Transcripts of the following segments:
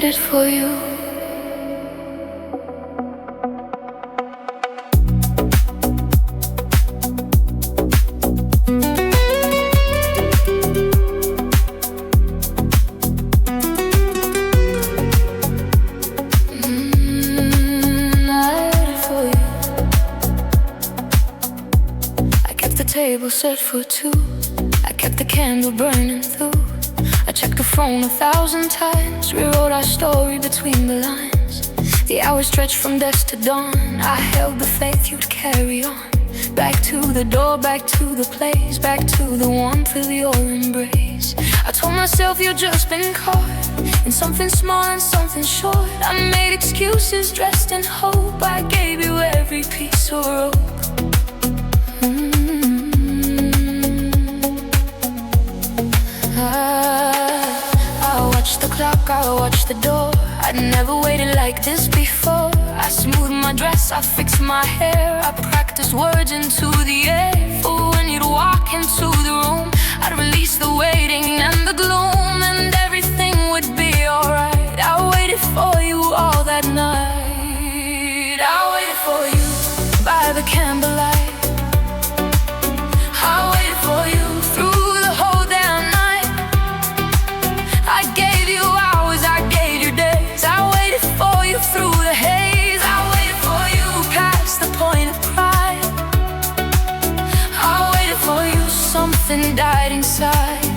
waited for you. Table set for two. I kept the candle burning through. I checked the phone 1,000 times, rewrote our story between the lines. The hours stretched from dusk to dawn. I held the faith you'd carry on. Back to the door, back to the place, back to the warmth of your embrace. I told myself you'd just been caught in something small and something short. I made excuses dressed in hope. I gave you every piece of rope. I watched the clock, I watched the door. I'd never waited like this before. I smoothed my dress, I fixed my hair. I practiced words into the air. For when you'd walk into the room, I'd release the waiting and the gloom, and everything would be alright. I waited for you all that night. I waited for you by the candlelight. I waited for you through the whole damn night. I gave you hours, I gave you days. I waited for you through the haze. I waited for you past the point of pride. I waited for you, something died inside.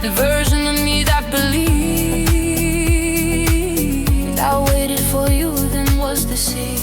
The version of me that believed. I waited for you, then was deceived.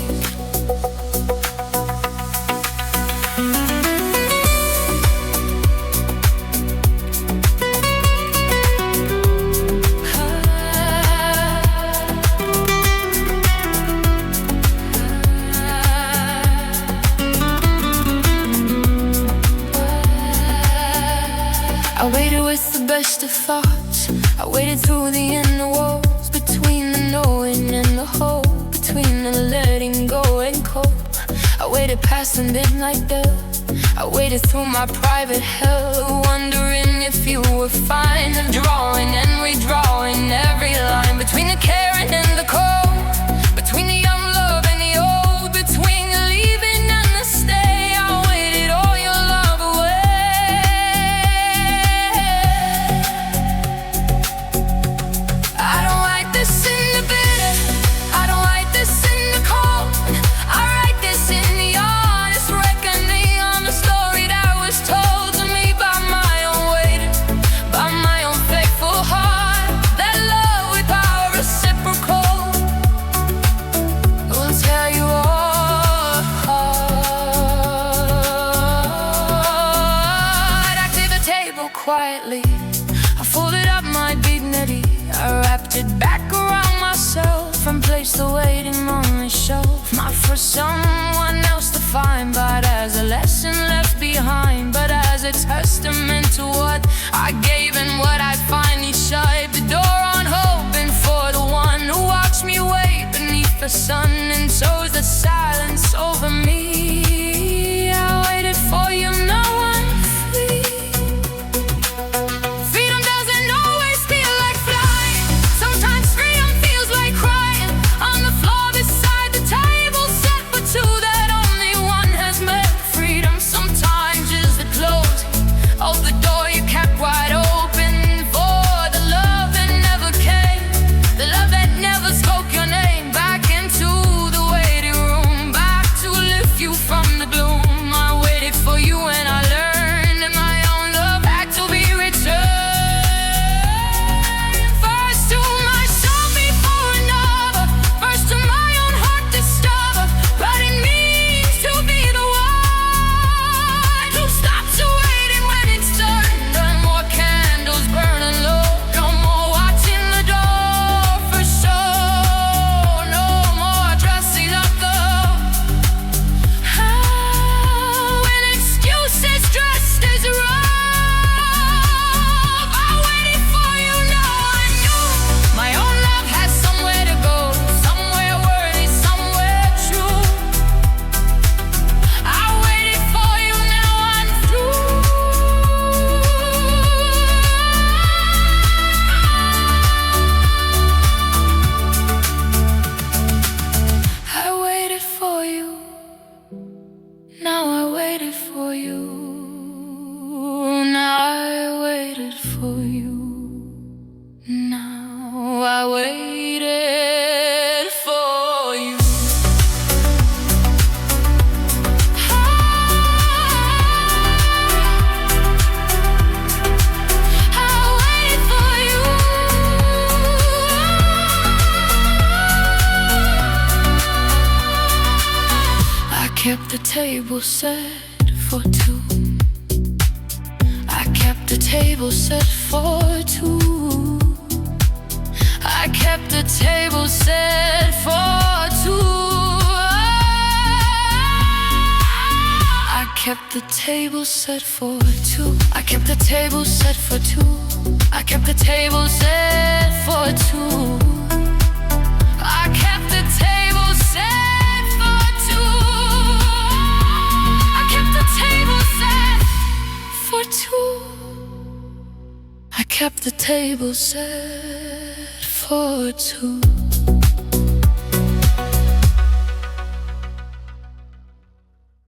I waited with the best of thoughts. I waited through the inner walls, between the knowing and the hope, between the letting go and cope. I waited past the midnight bell. I waited through my private hell, wondering if you were fine, and drawing and redrawing every line, between the caring and the cold, between the young love and the old, between the leaving and the stay. I waited all your love away. I don't write this in the bitter, I don't write this in the cold. I write this in the honest reckoning on the story that was told to me by my own waiting, by my own faithful heart. That love with power reciprocal will tear you apart. I cleared the table quietly, I folded up my dignity, I wrapped it back around myself and placed the waiting on the shelf. Not for someone else to find, but as a lesson left behind, but as a testament to what I gave and what I finally shut the door on, hoping for the one who watched me wait beneath the sun and chose the silence over me. I waited for you, no one free. Freedom doesn't always feel like flying. Sometimes freedom feels like crying on the floor beside the table set for two that only one has met. Freedom sometimes is the closing of the door you kept wide open. table set for two. I kept the table set for two. I kept the table set for two. I kept the table set for two. I kept the table set for two. I kept the table set for two. I kept the table set for two. I kept the table set for two. I kept the table set for two.